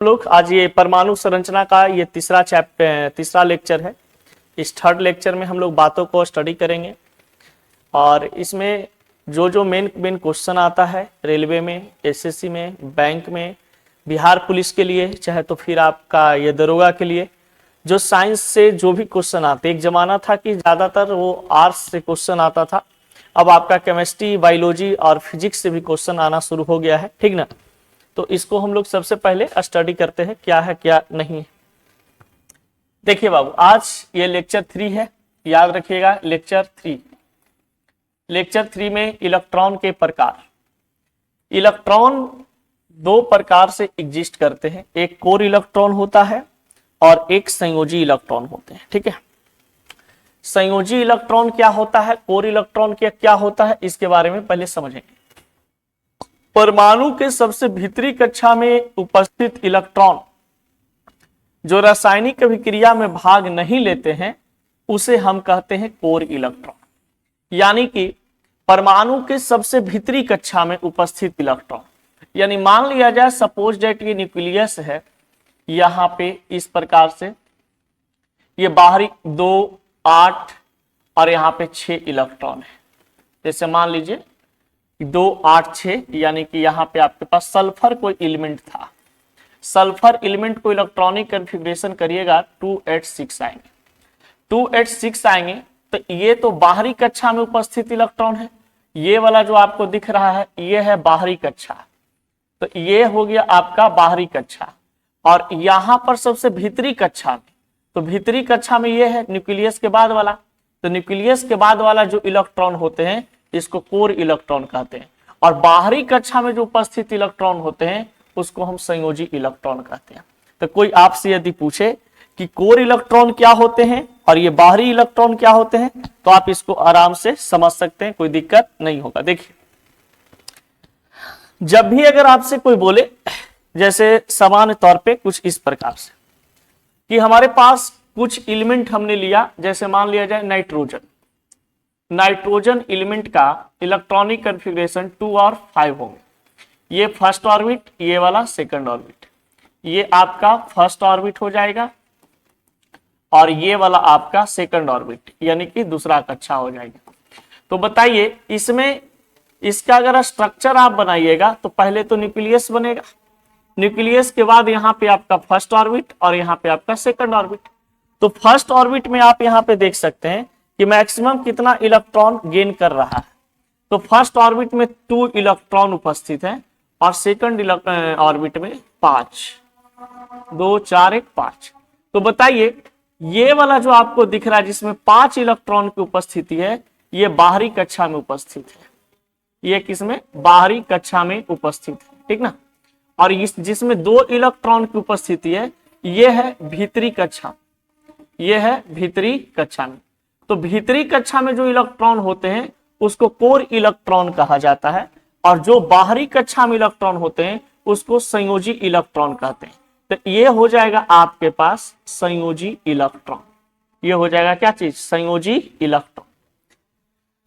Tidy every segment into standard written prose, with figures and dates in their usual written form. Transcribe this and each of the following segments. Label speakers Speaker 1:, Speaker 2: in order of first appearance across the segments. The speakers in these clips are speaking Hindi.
Speaker 1: लोग आज ये परमाणु संरचना का ये तीसरा लेक्चर है। इस थर्ड लेक्चर में हम लोग बातों को स्टडी करेंगे और इसमें जो मेन क्वेश्चन आता है रेलवे में, एसएससी में, बैंक में, बिहार पुलिस के लिए, चाहे तो फिर आपका ये दरोगा के लिए, जो साइंस से जो भी क्वेश्चन आते, एक जमाना था कि ज्यादातर वो आर्ट्स से क्वेश्चन आता था, अब आपका केमिस्ट्री, बायोलॉजी और फिजिक्स से भी क्वेश्चन आना शुरू हो गया है, ठीक ना। तो इसको हम लोग सबसे पहले स्टडी करते हैं क्या है क्या नहीं है। देखिए बाबू, आज ये लेक्चर 3 है, याद रखिएगा लेक्चर 3। लेक्चर 3 में इलेक्ट्रॉन के प्रकार। इलेक्ट्रॉन दो प्रकार से एग्जिस्ट करते हैं, एक कोर इलेक्ट्रॉन होता है और एक संयोजी इलेक्ट्रॉन होते हैं, ठीक है। संयोजी इलेक्ट्रॉन क्या होता है, कोर इलेक्ट्रॉन क्या होता है, इसके बारे में पहले समझेंगे। परमाणु के सबसे भीतरी कक्षा में उपस्थित इलेक्ट्रॉन जो रासायनिक अभिक्रिया में भाग नहीं लेते हैं उसे हम कहते हैं कोर इलेक्ट्रॉन। यानी कि परमाणु के सबसे भीतरी कक्षा में उपस्थित इलेक्ट्रॉन, यानी मान लिया जाए सपोज दैट ये न्यूक्लियस है, यहां पे इस प्रकार से ये बाहरी 2, 8 और यहां पे 6 इलेक्ट्रॉन है। जैसे मान लीजिए 2, 8, 6, यानी कि यहाँ पे आपके पास सल्फर कोई एलिमेंट था, सल्फर एलिमेंट को इलेक्ट्रॉनिक कन्फिग्रेशन करिएगा 2s6 आएंगे। 2s6 आएंगे तो ये तो बाहरी कक्षा में उपस्थित इलेक्ट्रॉन है, ये वाला जो आपको दिख रहा है ये है बाहरी कक्षा, तो ये हो गया आपका बाहरी कक्षा। और यहां पर सबसे भीतरी कक्षा में, तो भीतरी कक्षा में ये है न्यूक्लियस के बाद वाला, तो न्यूक्लियस के बाद वाला जो इलेक्ट्रॉन होते हैं इसको कोर इलेक्ट्रॉन कहते हैं। और बाहरी कक्षा में जो उपस्थित इलेक्ट्रॉन होते हैं उसको हम संयोजी इलेक्ट्रॉन कहते हैं। तो कोई आपसे यदि पूछे कि कोर इलेक्ट्रॉन क्या होते हैं और ये बाहरी इलेक्ट्रॉन क्या होते हैं, तो आप इसको आराम से समझ सकते हैं, कोई दिक्कत नहीं होगा। देखिए, जब भी अगर आपसे कोई बोले, जैसे सामान्य तौर पे कुछ इस प्रकार से कि हमारे पास कुछ एलिमेंट हमने लिया, जैसे मान लिया जाए नाइट्रोजन। नाइट्रोजन एलिमेंट का इलेक्ट्रॉनिक कन्फिग्रेशन 2 और 5 होंगे। ये फर्स्ट ऑर्बिट, ये वाला सेकंड ऑर्बिट, ये आपका फर्स्ट ऑर्बिट हो जाएगा और ये वाला आपका सेकंड ऑर्बिट, यानी कि दूसरा कक्षा हो जाएगा। तो बताइए इसमें इसका अगर स्ट्रक्चर आप बनाइएगा तो पहले तो न्यूक्लियस बनेगा, न्यूक्लियस के बाद यहाँ पे आपका फर्स्ट ऑर्बिट और यहाँ पे आपका सेकंड ऑर्बिट। तो फर्स्ट ऑर्बिट में आप यहाँ पे देख सकते हैं कि मैक्सिमम कितना इलेक्ट्रॉन गेन कर रहा है। तो फर्स्ट ऑर्बिट में 2 इलेक्ट्रॉन उपस्थित है और सेकंड ऑर्बिट में 5, 2, 4, 1, 5। तो बताइए ये वाला जो आपको दिख रहा है जिसमें 5 इलेक्ट्रॉन की उपस्थिति है, ये बाहरी कक्षा में उपस्थित है, ये किसमें, बाहरी कक्षा में उपस्थित है, ठीक ना। और इस जिसमें 2 इलेक्ट्रॉन की उपस्थिति है ये है भीतरी कक्षा, ये है भीतरी कक्षा में। तो भीतरी कक्षा में जो इलेक्ट्रॉन होते हैं उसको कोर इलेक्ट्रॉन कहा जाता है और जो बाहरी कक्षा में इलेक्ट्रॉन होते हैं उसको संयोजी इलेक्ट्रॉन कहते हैं। तो ये हो जाएगा आपके पास संयोजी इलेक्ट्रॉन, ये हो जाएगा क्या चीज, संयोजी इलेक्ट्रॉन।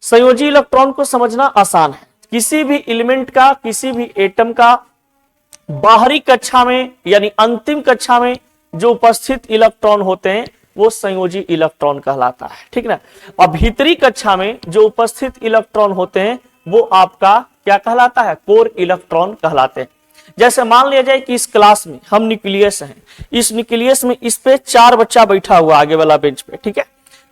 Speaker 1: संयोजी इलेक्ट्रॉन को समझना आसान है। किसी भी एलिमेंट का, किसी भी एटम का बाहरी कक्षा में यानी अंतिम कक्षा में जो उपस्थित इलेक्ट्रॉन होते हैं वो संयोजी इलेक्ट्रॉन कहलाता है, ठीक ना। और भीतरी कक्षा में जो उपस्थित इलेक्ट्रॉन होते हैं वो आपका क्या कहलाता है, कोर इलेक्ट्रॉन कहलाते हैं। जैसे मान लिया जाए कि इस क्लास में हम न्यूक्लियस हैं, इस न्यूक्लियस में इस पे 4 बच्चा बैठा हुआ आगे वाला बेंच पे, ठीक है।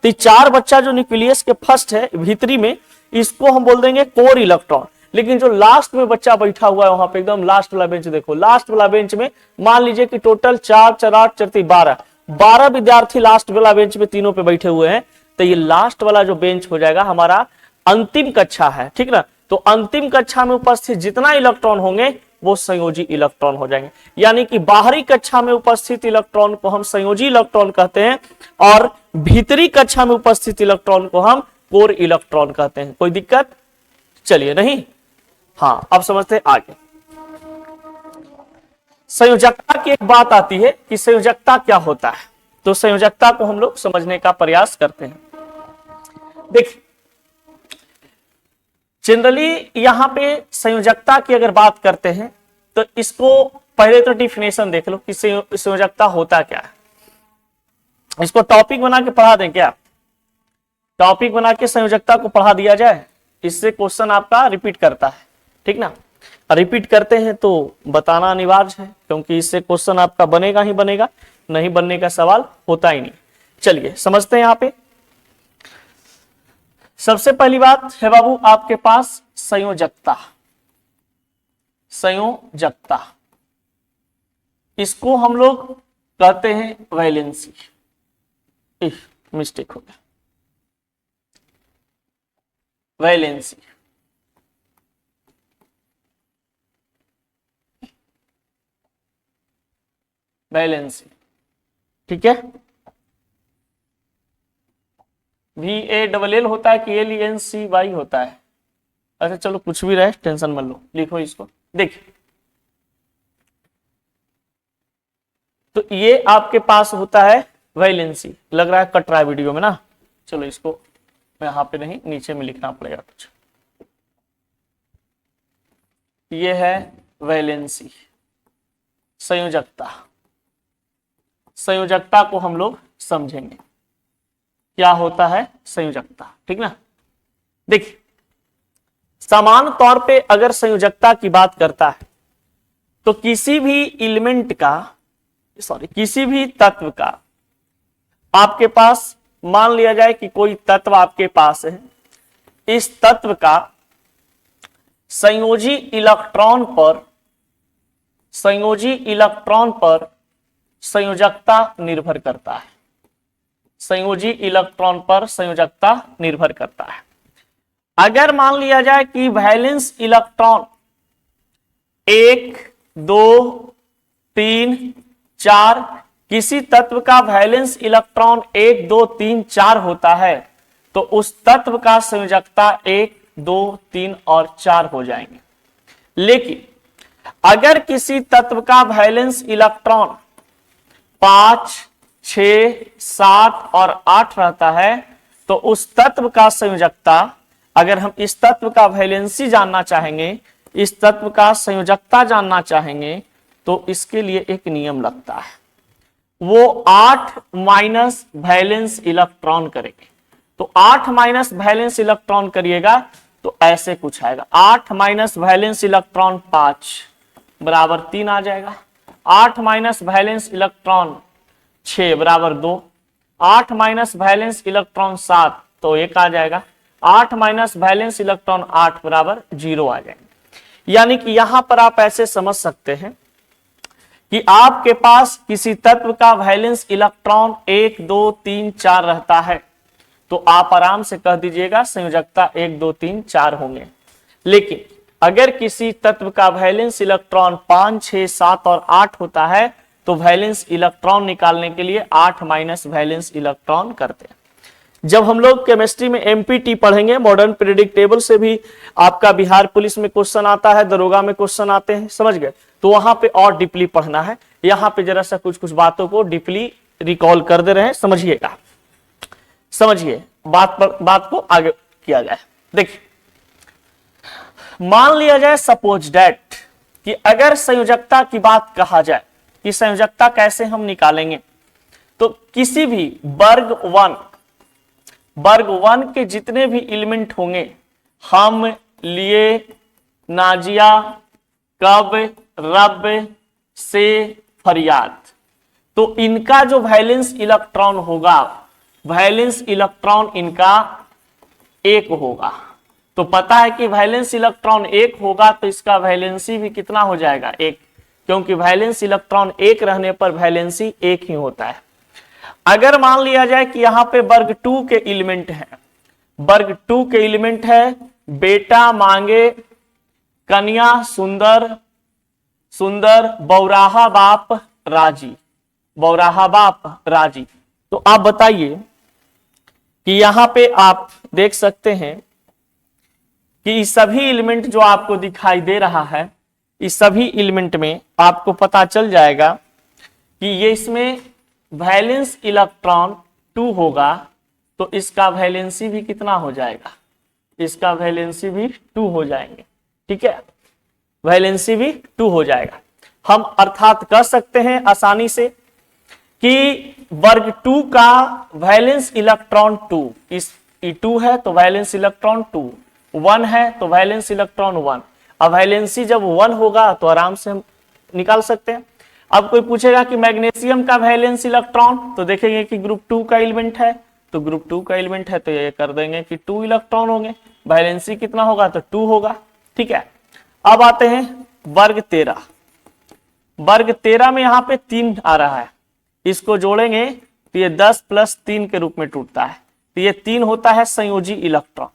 Speaker 1: तो 4 बच्चा जो न्यूक्लियस के फर्स्ट है भीतरी में, इसको हम बोल देंगे कोर इलेक्ट्रॉन। लेकिन जो लास्ट में बच्चा बैठा हुआ है वहां पे एकदम लास्ट वाला बेंच देखो, लास्ट वाला बेंच में मान लीजिए कि टोटल 4, 4, 8, 4, 12 विद्यार्थी लास्ट वाला बेंच पे तीनों पे बैठे हुए हैं। तो ये लास्ट वाला जो बेंच हो जाएगा हमारा अंतिम कक्षा है, ठीक ना। तो अंतिम कक्षा में उपस्थित जितना इलेक्ट्रॉन होंगे वो संयोजी इलेक्ट्रॉन हो जाएंगे। यानी कि बाहरी कक्षा में उपस्थित इलेक्ट्रॉन को हम संयोजी इलेक्ट्रॉन कहते हैं और भीतरी कक्षा में उपस्थित इलेक्ट्रॉन को हम कोर इलेक्ट्रॉन कहते हैं। कोई दिक्कत, चलिए नहीं, हाँ अब समझते हैं आगे। संयोजकता की एक बात आती है कि संयोजकता क्या होता है, तो संयोजकता को हम लोग समझने का प्रयास करते हैं। देखिए जनरली यहां पे संयोजकता की अगर बात करते हैं तो इसको पहले तो डिफिनेशन देख लो कि संयोजकता होता क्या है। इसको टॉपिक बना के पढ़ा दें क्या? टॉपिक बना के संयोजकता को पढ़ा दिया जाए, इससे क्वेश्चन आपका रिपीट करता है, ठीक ना। रिपीट करते हैं तो बताना अनिवार्य है, क्योंकि इससे क्वेश्चन आपका बनेगा ही बनेगा, नहीं बनने का सवाल होता ही नहीं। चलिए समझते हैं। यहाँ पे सबसे पहली बात है बाबू आपके पास संयोजकता। संयोजकता इसको हम लोग कहते हैं वैलेंसी। मिस्टेक हो गया, वैलेंसी। वैलेंसी, ठीक है। VALL होता है कि LENCY होता है? अच्छा चलो कुछ भी रहे, टेंशन मत लो, लिखो इसको। देखिए तो ये आपके पास होता है वैलेंसी। लग रहा है कट रहा है वीडियो में ना, चलो इसको यहाँ पे नहीं, नीचे में लिखना पड़ेगा कुछ। ये है वैलेंसी, संयोजकता। संयोजकता को हम लोग समझेंगे क्या होता है संयोजकता, ठीक ना। देखिए समान तौर पे अगर संयोजकता की बात करता है तो किसी भी एलिमेंट का, किसी भी तत्व का, आपके पास मान लिया जाए कि कोई तत्व आपके पास है, इस तत्व का संयोजी इलेक्ट्रॉन पर संयोजकता निर्भर करता है। संयोजी इलेक्ट्रॉन पर संयोजकता निर्भर करता है। अगर मान लिया जाए कि वैलेंस इलेक्ट्रॉन 1, 2, 3, 4, किसी तत्व का वैलेंस इलेक्ट्रॉन 1, 2, 3, 4 होता है, तो उस तत्व का संयोजकता 1, 2, 3 और 4 हो जाएंगे। लेकिन अगर किसी तत्व का वैलेंस इलेक्ट्रॉन 5, 6, 7 और 8 रहता है, तो उस तत्व का संयोजकता, अगर हम इस तत्व का वैलेंसी जानना चाहेंगे, इस तत्व का संयोजकता जानना चाहेंगे, तो इसके लिए एक नियम लगता है, वो 8 माइनस वैलेंस इलेक्ट्रॉन करेंगे। तो 8 माइनस वैलेंस इलेक्ट्रॉन करिएगा तो ऐसे कुछ आएगा, 8 माइनस वैलेंस इलेक्ट्रॉन 5 बराबर 3 आ जाएगा, 8 माइनस वैलेंस इलेक्ट्रॉन 6 बराबर 2, 8 माइनस वैलेंस इलेक्ट्रॉन 7 तो 1 आ जाएगा, 8 माइनस वैलेंस इलेक्ट्रॉन 8 बराबर 0 आ जाएंगे। यानी कि यहां पर आप ऐसे समझ सकते हैं कि आपके पास किसी तत्व का वैलेंस इलेक्ट्रॉन 1, 2, 3, 4 रहता है, तो आप आराम से कह दीजिएगा संयोजकता 1, 2, 3, 4 होंगे। लेकिन अगर किसी तत्व का वैलेंस इलेक्ट्रॉन 5, 6, 7 और 8 होता है, तो वैलेंस इलेक्ट्रॉन निकालने के लिए 8 माइनस वैलेंस इलेक्ट्रॉन करते हैं। जब हम लोग केमिस्ट्री में एमपीटी पढ़ेंगे, मॉडर्न पीरियोडिक टेबल से भी आपका बिहार पुलिस में क्वेश्चन आता है, दरोगा में क्वेश्चन आते हैं, समझ गए, तो वहां पे और डीपली पढ़ना है। यहां पे जरा सा कुछ कुछ बातों को डीपली रिकॉल कर दे रहे हैं, समझिएगा, समझिए बात को आगे किया जाए। देखिए मान लिया जाए सपोज डेट कि अगर संयोजकता की बात कहा जाए कि संयोजकता कैसे हम निकालेंगे, तो किसी भी वर्ग 1 के जितने भी एलिमेंट होंगे, हम, लिए, नाजिया, कब, रब, से, फरियाद, तो इनका जो वैलेंस इलेक्ट्रॉन होगा, वैलेंस इलेक्ट्रॉन इनका 1 होगा। तो पता है कि वैलेंस इलेक्ट्रॉन 1 होगा तो इसका वैलेंसी भी कितना हो जाएगा, 1, क्योंकि वैलेंस इलेक्ट्रॉन 1 रहने पर वैलेंसी 1 ही होता है। अगर मान लिया जाए कि यहां पे वर्ग 2 के एलिमेंट है, वर्ग 2 के एलिमेंट है, बेटा मांगे कन्या सुंदर, सुंदर बौराहा बाप राजी, बौराहा बाप राजी, तो आप बताइए कि यहां पे आप देख सकते हैं कि इस सभी एलिमेंट जो आपको दिखाई दे रहा है, इस सभी एलिमेंट में आपको पता चल जाएगा कि ये इसमें वैलेंस इलेक्ट्रॉन 2 होगा, तो इसका वैलेंसी भी कितना हो जाएगा, इसका वैलेंसी भी 2 हो जाएंगे, ठीक है, वैलेंसी भी 2 हो जाएगा। हम अर्थात कह सकते हैं आसानी से कि वर्ग 2 का वैलेंस इलेक्ट्रॉन 2, इस E2 है तो वैलेंस इलेक्ट्रॉन 2, 1 है तो वैलेंस इलेक्ट्रॉन 1। अब वैलेंसी जब 1 होगा तो आराम से हम निकाल सकते हैं। अब कोई पूछेगा कि मैग्नीशियम का वैलेंस इलेक्ट्रॉन, तो देखेंगे कि ग्रुप 2 का एलिमेंट है, तो ग्रुप 2 का एलिमेंट है तो ये कर देंगे कि 2 इलेक्ट्रॉन होंगे, वैलेंसी कितना होगा तो 2 होगा। ठीक है, अब आते हैं वर्ग 13। वर्ग 13 में यहाँ पे 3 आ रहा है, इसको जोड़ेंगे तो ये 10 + 3 के रूप में टूटता है, तो ये 3 होता है संयोजी इलेक्ट्रॉन।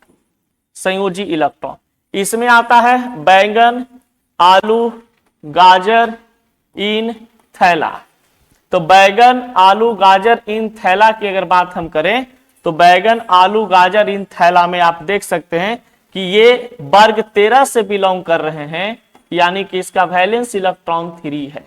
Speaker 1: संयोजी इलेक्ट्रॉन इसमें आता है बैंगन, आलू, गाजर इन थैला। तो बैगन, आलू, गाजर इन थैला की अगर बात हम करें तो बैगन, आलू, गाजर इन थैला में आप देख सकते हैं कि ये वर्ग 13 से बिलोंग कर रहे हैं, यानी कि इसका वैलेंस इलेक्ट्रॉन 3 है,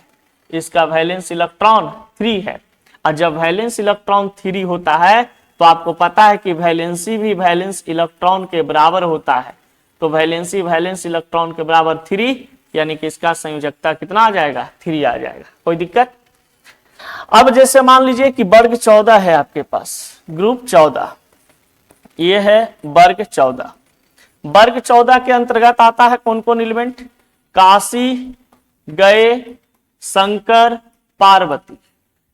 Speaker 1: इसका वैलेंस इलेक्ट्रॉन 3 है। और जब वैलेंस इलेक्ट्रॉन 3 होता है तो आपको पता है कि वैलेंसी भी वैलेंस इलेक्ट्रॉन के बराबर होता है, तो वैलेंसी वैलेंस इलेक्ट्रॉन के बराबर 3, यानी कि इसका संयोजकता कितना आ जाएगा 3 आ जाएगा। कोई दिक्कत? अब जैसे मान लीजिए कि वर्ग 14 है आपके पास, ग्रुप 14, ये है वर्ग 14। वर्ग 14 के अंतर्गत आता है कौन कौन एलिमेंट? काशी गए शंकर पार्वती,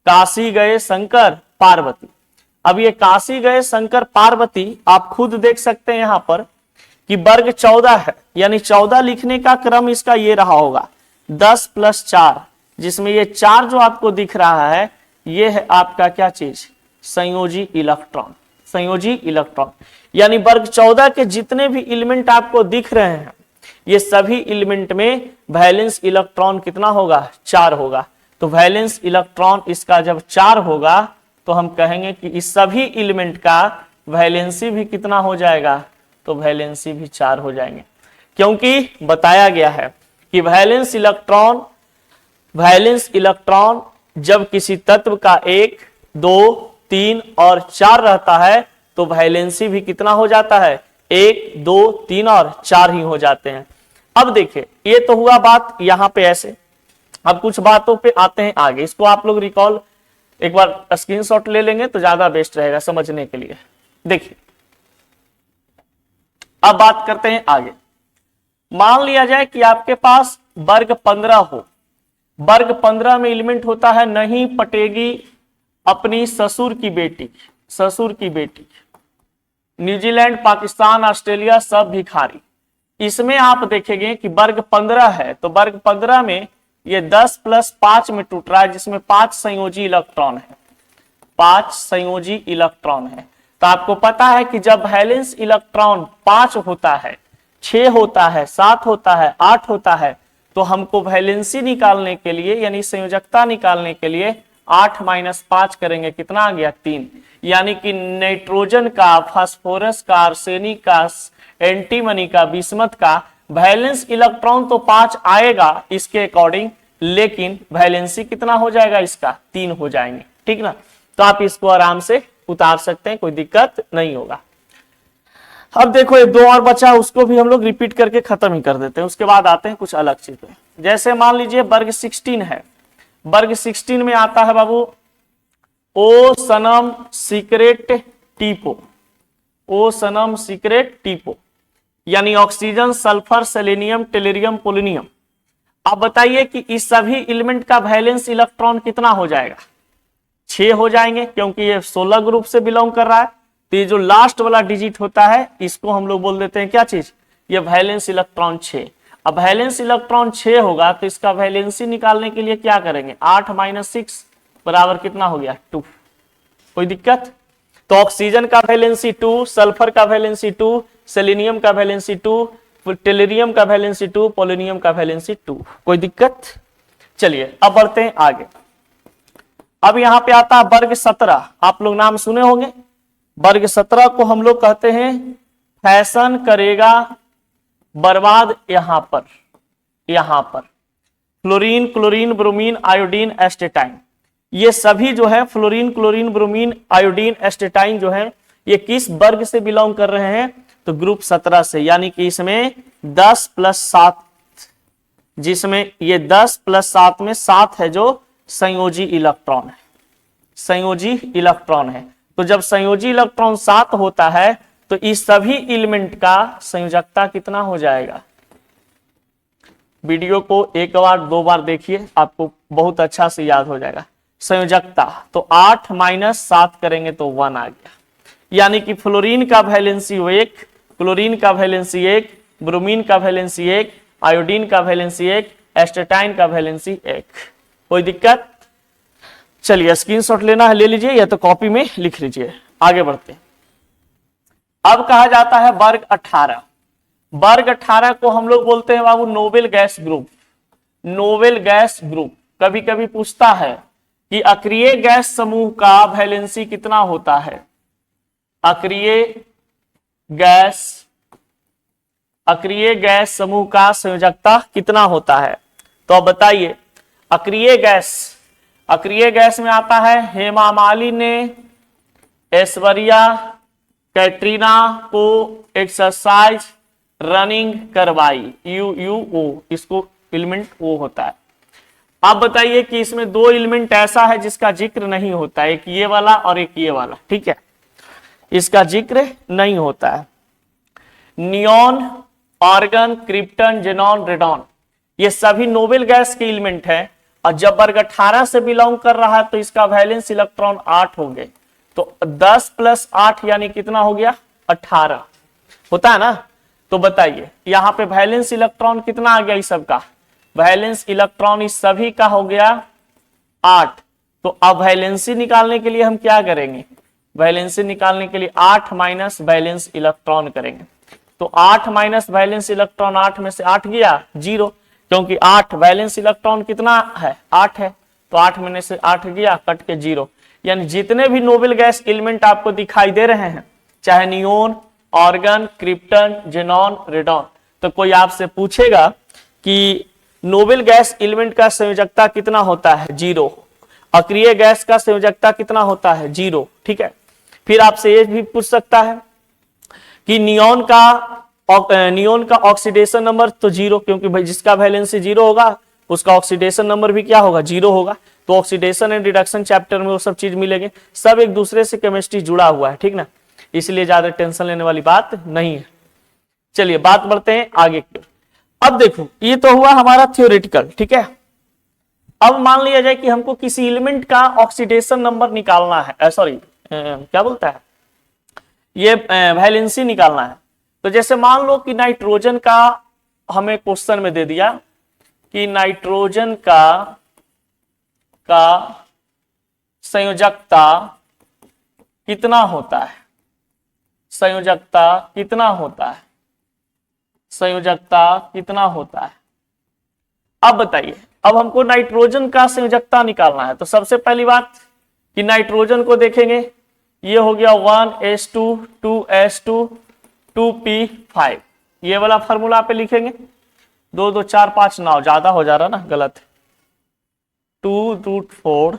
Speaker 1: काशी गए शंकर पार्वती। अब ये काशी गए शंकर पार्वती आप खुद देख सकते हैं यहां पर कि वर्ग 14 है, यानी 14 लिखने का क्रम इसका ये रहा होगा 10 + 4, जिसमें ये 4 जो आपको दिख रहा है ये है आपका क्या चीज? संयोजी इलेक्ट्रॉन। संयोजी इलेक्ट्रॉन यानी वर्ग 14 के जितने भी एलिमेंट आपको दिख रहे हैं ये सभी एलिमेंट में वैलेंस इलेक्ट्रॉन कितना होगा? 4 होगा। तो वैलेंस इलेक्ट्रॉन इसका जब 4 होगा तो हम कहेंगे कि इस सभी एलिमेंट का वैलेंसी भी कितना हो जाएगा? तो वैलेंसी भी 4 हो जाएंगे, क्योंकि बताया गया है कि वैलेंस इलेक्ट्रॉन जब किसी तत्व का 1, 2, 3 और 4 रहता है तो वैलेंसी भी कितना हो जाता है? 1, 2, 3 और 4 ही हो जाते हैं। अब देखिए ये तो हुआ बात यहां पे ऐसे। अब कुछ बातों पे आते हैं आगे, इसको आप लोग रिकॉल एक बार स्क्रीनशॉट ले लेंगे तो ज्यादा बेस्ट रहेगा समझने के लिए। देखिए अब बात करते हैं आगे। मान लिया जाए कि आपके पास वर्ग 15 हो, वर्ग 15 में एलिमेंट होता है नहीं पटेगी अपनी ससुर की बेटी, ससुर की बेटी, न्यूजीलैंड, पाकिस्तान, ऑस्ट्रेलिया सब भिखारी। इसमें आप देखेंगे कि वर्ग 15 है तो वर्ग 15 में ये 10 + 5 में टूट रहा है, जिसमें 5 संयोजी इलेक्ट्रॉन है, 5 संयोजी इलेक्ट्रॉन है। तो आपको पता है कि जब वैलेंस इलेक्ट्रॉन 5 होता है, 6 होता है, 7 होता है, 8 होता है, तो हमको वैलेंसी निकालने के लिए यानी संयोजकता निकालने के लिए 8 - 5 करेंगे, कितना आ गया? 3। यानी कि नाइट्रोजन का, फास्फोरस का, आर्सेनिक का, एंटीमनी का, बिस्मथ का वैलेंस इलेक्ट्रॉन तो 5 आएगा इसके अकॉर्डिंग, लेकिन वैलेंसी कितना हो जाएगा इसका? 3 हो जाएंगे। ठीक ना? तो आप इसको आराम से उतार सकते हैं, कोई दिक्कत नहीं होगा। अब देखो ये 2 और बचा, उसको भी हम लोग रिपीट करके खत्म ही कर देते हैं, उसके बाद आते हैं कुछ अलग चीज पे। जैसे मान लीजिए वर्ग 16 है, वर्ग 16 में आता है बाबू ओ सनम सीक्रेट टीपो, ओ सनम सीक्रेट टीपो, यानी ऑक्सीजन, सल्फर, सेलेनियम, टेलेरियम, पोलोनियम। अब बताइए कि इस सभी एलिमेंट का वैलेंस इलेक्ट्रॉन कितना हो जाएगा? 6 हो जाएंगे, क्योंकि ये 16 ग्रुप से बिलोंग कर रहा है। तो ये जो लास्ट वाला डिजिट होता है इसको हम लोग बोल देते हैं क्या चीज? ये वैलेंस इलेक्ट्रॉन 6। अब वैलेंस इलेक्ट्रॉन 6 होगा तो इसका वैलेंसी निकालने के लिए क्या करेंगे? 8 - 6 बराबर कितना हो गया? 2। कोई दिक्कत? तो ऑक्सीजन का वैलेंसी 2, सल्फर का वैलेंसी 2, सेलेनियम का वैलेंसी 2, टेलेरियम का वैलेंसी 2, पोलोनियम का वैलेंसी 2। कोई दिक्कत? चलिए अब बढ़ते हैं आगे। अब यहां पे आता है वर्ग 17, आप लोग नाम सुने होंगे। वर्ग 17 को हम लोग कहते हैं फैशन करेगा बर्बाद। यहां पर fluorine, chlorine, bromine, iodine, astatine, ये सभी जो है fluorine, chlorine, bromine, iodine, astatine जो है ये किस वर्ग से बिलोंग कर रहे हैं? तो ग्रुप 17 से, यानी कि इसमें 10 + 7 जिसमें ये 10 प्लस 7 में 7 है जो संयोजी इलेक्ट्रॉन है, संयोजी इलेक्ट्रॉन है। तो जब संयोजी इलेक्ट्रॉन 7 होता है तो इस सभी एलिमेंट का संयोजकता कितना हो जाएगा? वीडियो को एक बार दो बार देखिए, आपको बहुत अच्छा से याद हो जाएगा। संयोजकता तो 8 माइनस 7 करेंगे तो 1 आ गया, यानी कि फ्लोरीन का वैलेंसी 1, क्लोरीन का वैलेंसी 1, ब्रोमीन का वैलेंसी 1, आयोडीन का वैलेंसी 1, एस्टेटाइन का वैलेंसी 1। कोई दिक्कत? चलिए स्क्रीनशॉट लेना है ले लीजिए या तो कॉपी में लिख लीजिए। आगे बढ़ते हैं। अब कहा जाता है वर्ग 18। वर्ग 18 को हम लोग बोलते हैं बाबू noble gas group. Noble gas group कभी कभी पूछता है कि अक्रिय गैस समूह का वैलेंसी कितना होता है? अक्रिय गैस समूह का संयोजकता कितना होता है? तो अब बताइए। अक्रिय गैस में आता है हेमा मालिनी ने ऐश्वर्या कैटरीना को एक्सरसाइज रनिंग करवाई, UUO, इसको एलिमेंट O होता है। आप बताइए कि इसमें दो एलिमेंट ऐसा है जिसका जिक्र नहीं होता है, एक ये वाला और एक ये वाला, ठीक है, इसका जिक्र नहीं होता है। Neon, argon, krypton, xenon, radon, ये सभी नोबेल गैस के एलिमेंट है और जब वर्ग 18 से बिलोंग कर रहा है तो इसका वैलेंस इलेक्ट्रॉन 8 होंगे। तो 10 प्लस 8 यानी कितना हो गया? 18 होता है ना। तो बताइए यहां पे वैलेंस इलेक्ट्रॉन कितना आ गया? इस सब का वैलेंस इलेक्ट्रॉन इस सभी का हो गया 8। तो अब वैलेंसी निकालने के लिए हम क्या करेंगे? वैलेंसी निकालने के लिए 8 माइनस वैलेंस इलेक्ट्रॉन करेंगे। तो 8 माइनस वैलेंस इलेक्ट्रॉन, 8 में से 8 गया 0, क्योंकि 8 वैलेंस इलेक्ट्रॉन कितना है? 8 है। तो 8 में से 8 गया कट के 0। यानी जितने भी नोबेल गैस एलिमेंट आपको दिखाई दे रहे हैं, चाहे neon, organ, krypton, xenon, radon, तो कोई आपसे पूछेगा कि नोबेल गैस एलिमेंट का संयोजकता कितना होता है? 0। अक्रिय गैस का संयोजकता कितना होता है? 0, ठीक है। फिर आपसे ये भी पूछ सकता है कि नियोन का ऑक्सीडेशन नंबर तो 0, क्योंकि भाई जिसका वैलेंसी 0 होगा उसका ऑक्सीडेशन नंबर भी क्या होगा? 0 होगा। तो ऑक्सीडेशन एंड रिडक्शन चैप्टर में वो सब चीज मिलेंगे, सब एक दूसरे से केमिस्ट्री जुड़ा हुआ है, ठीक ना, इसलिए ज्यादा टेंशन लेने वाली बात नहीं है। चलिए बात बढ़ते हैं आगे की। अब देखो ये तो हुआ हमारा थ्योरेटिकल, ठीक है। अब मान लिया जाए कि हमको किसी एलिमेंट का ऑक्सीडेशन नंबर निकालना है, सॉरी क्या बोलता है, ये वैलेंसी निकालना है। तो जैसे मान लो कि नाइट्रोजन का हमें क्वेश्चन में दे दिया कि नाइट्रोजन का संयोजकता कितना होता है? संयोजकता कितना होता है? संयोजकता कितना होता है? अब बताइए। अब हमको नाइट्रोजन का संयोजकता निकालना है। तो सबसे पहली बात कि नाइट्रोजन को देखेंगे, ये हो गया 1s2 2s2 2p5, ये वाला फॉर्मूला पे लिखेंगे। 2 2 4 5 9 ज्यादा हो जा रहा ना, गलत है। 2√4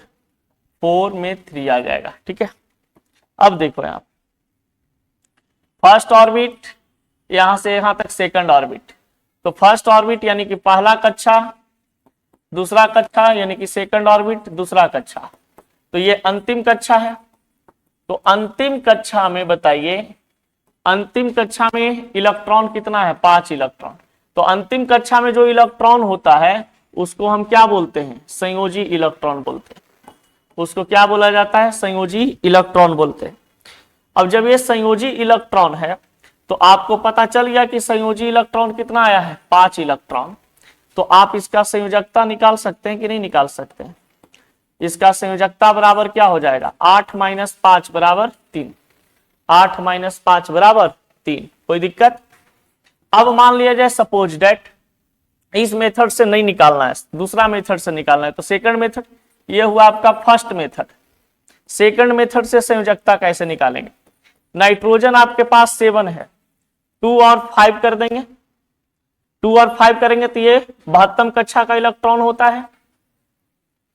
Speaker 1: 4 में 3 आ जाएगा, ठीक है। अब देखो यहाँ फर्स्ट ऑर्बिट, यहां से यहां तक सेकंड ऑर्बिट। तो फर्स्ट ऑर्बिट यानी कि पहला कक्षा, दूसरा कक्षा यानी कि सेकंड ऑर्बिट, दूसरा कक्षा। तो ये अंतिम कक्षा है। तो अंतिम कक्षा में बताइए, अंतिम कक्षा में इलेक्ट्रॉन कितना है? 5 इलेक्ट्रॉन। तो अंतिम कक्षा में जो इलेक्ट्रॉन होता है उसको हम क्या बोलते हैं? संयोजी इलेक्ट्रॉन बोलते हैं। उसको क्या बोला जाता है? संयोजी इलेक्ट्रॉन बोलते हैं। अब जब ये संयोजी इलेक्ट्रॉन है तो आपको पता चल गया कि संयोजी इलेक्ट्रॉन कितना आया है? 5 इलेक्ट्रॉन। तो आप इसका संयोजकता निकाल सकते हैं कि नहीं निकाल सकते हैं? इसका संयोजकता बराबर क्या हो जाएगा? 8 माइनस 5 बराबर 3। 8 माइनस 5 बराबर 3। कोई दिक्कत? अब मान लिया जाए सपोज डेट इस मेथड से नहीं निकालना है, दूसरा मेथड से निकालना है। तो सेकंड मेथड, ये हुआ आपका फर्स्ट मेथड। सेकंड मेथड से संयोजकता कैसे निकालेंगे? नाइट्रोजन आपके पास 7 है, 2 और 5 कर देंगे। 2 और 5 करेंगे तो ये 72 कक्षा का इलेक्ट्रॉन होता है।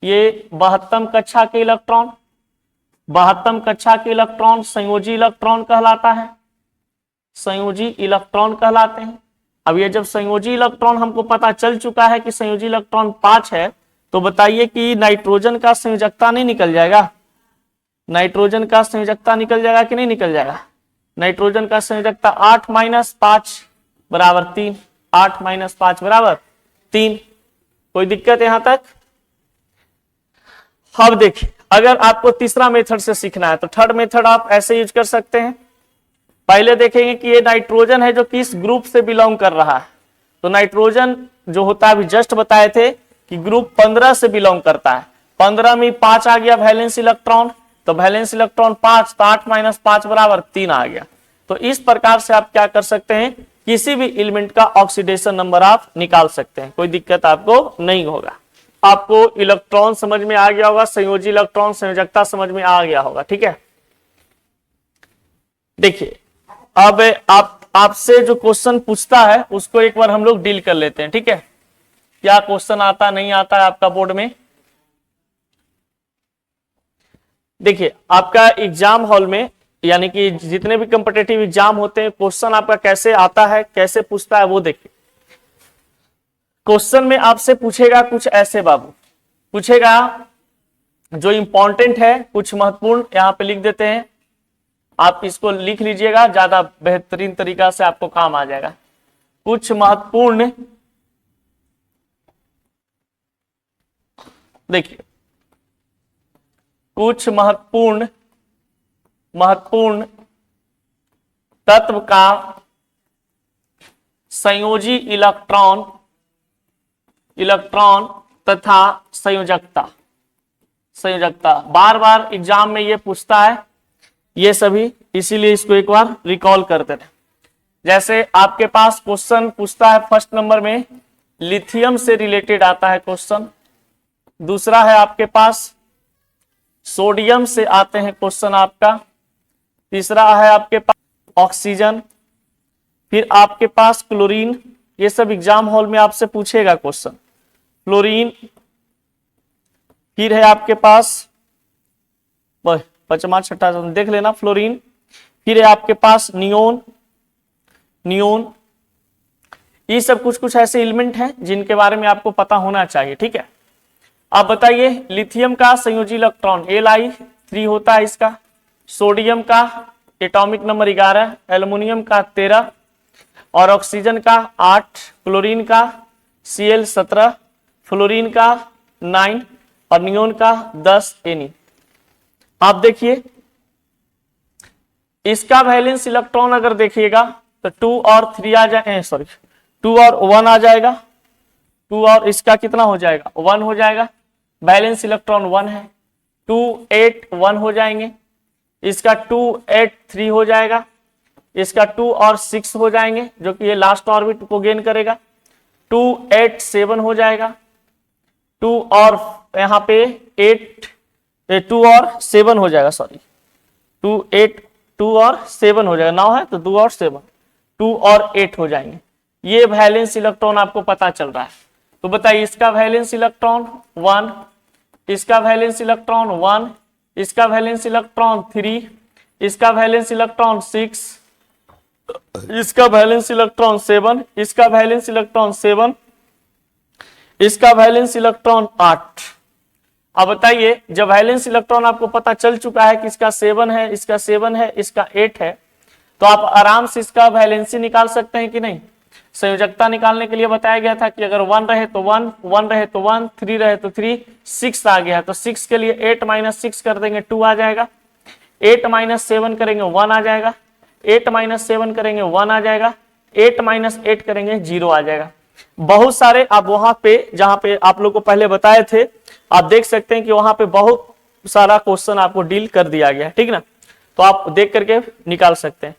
Speaker 1: ये 72 कक्षा के इलेक्ट्रॉन, 72 कक्षा के इलेक्ट्रॉन संयोजी इलेक्ट्रॉन कहलाता है, संयोजी इलेक्ट्रॉन कहलाते हैं। अब ये जब संयोजी इलेक्ट्रॉन हमको पता चल चुका है कि संयोजी इलेक्ट्रॉन 5 है, तो बताइए कि नाइट्रोजन का संयोजकता नहीं निकल जाएगा? नाइट्रोजन का संयोजकता निकल जाएगा कि नहीं निकल जाएगा? नाइट्रोजन का संयोजकता 8 - 5 बराबर 3, 8 - 5 बराबर 3। कोई दिक्कत यहां तक? अब देखिए, अगर आपको तीसरा मेथड से सीखना है तो थर्ड मेथड आप ऐसे यूज कर सकते हैं। पहले देखेंगे कि ये नाइट्रोजन है जो किस ग्रुप से बिलोंग कर रहा है। तो नाइट्रोजन जो होता है, अभी जस्ट बताए थे कि ग्रुप 15 से बिलोंग करता है। 15 में 5 आ गया वैलेंस इलेक्ट्रॉन, तो वैलेंस इलेक्ट्रॉन 5, तो 8 - 5 बराबर 3 आ गया। तो इस प्रकार से आप क्या कर सकते हैं, किसी भी एलिमेंट का ऑक्सीडेशन नंबर आप निकाल सकते हैं, कोई दिक्कत आपको नहीं होगा। आपको इलेक्ट्रॉन समझ में आ गया होगा, संयोजी इलेक्ट्रॉन संयोजकता समझ में आ गया होगा, ठीक है। देखिए, अब आपसे जो क्वेश्चन पूछता है उसको एक बार हम लोग डील कर लेते हैं, ठीक है। क्या क्वेश्चन आता नहीं आता है आपका बोर्ड में? देखिए, आपका एग्जाम हॉल में, यानी कि जितने भी कॉम्पिटिटिव एग्जाम होते हैं, क्वेश्चन आपका कैसे आता है, कैसे पूछता है, वो देखिए। क्वेश्चन में आपसे पूछेगा कुछ ऐसे बाबू, पूछेगा जो इंपॉर्टेंट है, कुछ महत्वपूर्ण यहां पे लिख देते हैं। आप इसको लिख लीजिएगा, ज्यादा बेहतरीन तरीका से आपको काम आ जाएगा। कुछ महत्वपूर्ण, देखिए, कुछ महत्वपूर्ण तत्व का संयोजी इलेक्ट्रॉन तथा संयोजकता। बार बार एग्जाम में ये पूछता है ये सभी, इसीलिए इसको एक बार रिकॉल करते रहे। जैसे आपके पास क्वेश्चन पूछता है फर्स्ट नंबर में लिथियम से रिलेटेड आता है क्वेश्चन, दूसरा है आपके पास सोडियम से आते हैं क्वेश्चन आपका, तीसरा है आपके पास ऑक्सीजन, फिर आपके पास क्लोरीन। ये सब एग्जाम हॉल में आपसे पूछेगा क्वेश्चन। फ्लोरीन, फिर है आपके पास पचमा छठा देख लेना, फ्लोरीन, फिर है आपके पास नियोन। ये सब कुछ ऐसे एलिमेंट हैं जिनके बारे में आपको पता होना चाहिए, ठीक है। आप बताइए, लिथियम का संयोजी इलेक्ट्रॉन Li3 होता है इसका, सोडियम का एटॉमिक नंबर 11, एल्युमिनियम का 13 और ऑक्सीजन का 8, क्लोरीन का Cl17, फ्लोरीन का 9 और नियोन का 10 Ne। आप देखिए, इसका वैलेंस इलेक्ट्रॉन अगर देखिएगा तो 2 और 3 आ जाए, सॉरी 2 और 1 आ जाएगा, 2 और इसका कितना हो जाएगा, 1 हो जाएगा। वैलेंस इलेक्ट्रॉन 1 है, 2 8 1 हो जाएंगे, इसका 2 8 3 हो जाएगा, इसका 2 और 6 हो जाएंगे, जो कि ये लास्ट ऑर्बिट को गेन करेगा, 2 8 7 हो जाएगा, 2 और यहाँ पे 2 और 7 हो जाएगा, सॉरी 2 8 2 और 7 हो जाएगा, 9 है तो 2 और 7, 2 और 8 हो जाएंगे। ये वैलेंस इलेक्ट्रॉन आपको पता चल रहा है। तो बताइए, इसका वैलेंस इलेक्ट्रॉन 1, इसका वैलेंस इलेक्ट्रॉन 1, इसका वैलेंस इलेक्ट्रॉन 3, इसका वैलेंस इलेक्ट्रॉन 6, इसका वैलेंस इलेक्ट्रॉन 7, इसका वैलेंस इलेक्ट्रॉन 7, इसका वैलेंस इलेक्ट्रॉन 8। अब बताइए, जब वैलेंस इलेक्ट्रॉन आपको पता चल चुका है कि इसका 7 है, इसका 7 है, इसका 8 है, तो आप आराम से इसका वैलेंसी निकाल सकते हैं कि नहीं। संयोजकता निकालने के लिए बताया गया था कि अगर 1 रहे तो 1, 1 रहे तो 1, 3 रहे तो 3, 6 आ गया तो 6 के लिए 8 - 6 कर देंगे 2 आ जाएगा, 8 - 7 करेंगे 1 आ जाएगा, 8 - 7 करेंगे 1 आ जाएगा, 8 - 8 करेंगे 0 आ जाएगा। बहुत सारे आप वहां पे जहां पे आप लोग को पहले बताए थे, आप देख सकते हैं कि वहां पे बहुत सारा क्वेश्चन आपको डील कर दिया गया है, ठीक ना। तो आप देख करके निकाल सकते हैं।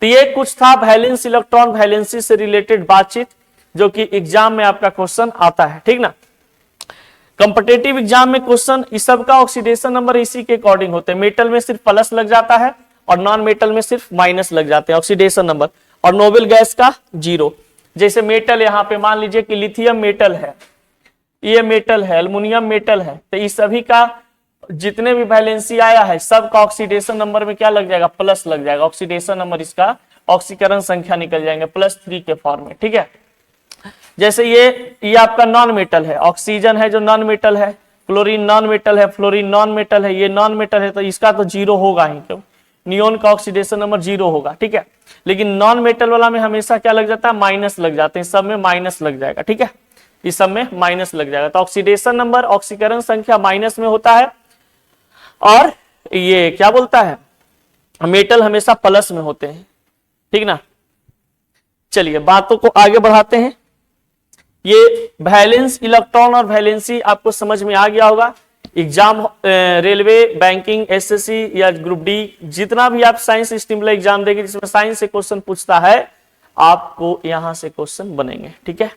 Speaker 1: तो ये कुछ था वैलेंस इलेक्ट्रॉन वैलेंसी से रिलेटेड बातचीत, जो कि एग्जाम में आपका क्वेश्चन आता है, ठीक ना। कॉम्पिटिटिव एग्जाम में क्वेश्चन इस सब का ऑक्सीडेशन नंबर इसी के अकॉर्डिंग होते हैं। मेटल में सिर्फ प्लस लग जाता है और नॉन मेटल में सिर्फ माइनस लग जाते हैं ऑक्सीडेशन नंबर, और नोबेल गैस का 0। जैसे मेटल यहाँ पे मान लीजिए कि लिथियम मेटल है, ये मेटल है, एल्युमिनियम मेटल है, तो इस सभी का जितने भी वैलेंसी आया है सबका ऑक्सीडेशन नंबर में क्या लग जाएगा, प्लस लग जाएगा, ऑक्सीडेशन नंबर इसका ऑक्सीकरण संख्या निकल जाएंगे +3 के फॉर्म में, ठीक है। जैसे ये आपका नॉन मेटल है, ऑक्सीजन है जो नॉन मेटल है, क्लोरीन नॉन मेटल है, फ्लोरीन नॉन मेटल है, ये नॉन मेटल है तो इसका तो 0 होगा ही, क्यों, नियोन का ऑक्सीडेशन नंबर 0 होगा, ठीक है। लेकिन नॉन मेटल वाला में हमेशा क्या लग जाता है, माइनस लग जाते हैं, सब में माइनस लग जाएगा, ठीक है, इस सब में माइनस लग जाएगा। तो ऑक्सीडेशन नंबर, ऑक्सीकरण संख्या माइनस में होता है, और ये क्या बोलता है, मेटल हमेशा प्लस में होते हैं, ठीक ना। चलिए बातों को आगे बढ़ाते हैं। ये वैलेंस इलेक्ट्रॉन और वैलेंसी आपको समझ में आ गया होगा। एग्जाम रेलवे, बैंकिंग, एसएससी या ग्रुप डी, जितना भी आप साइंस स्टिमुलर एग्जाम देंगे जिसमें साइंस से क्वेश्चन पूछता है, आपको यहां से क्वेश्चन बनेंगे, ठीक है।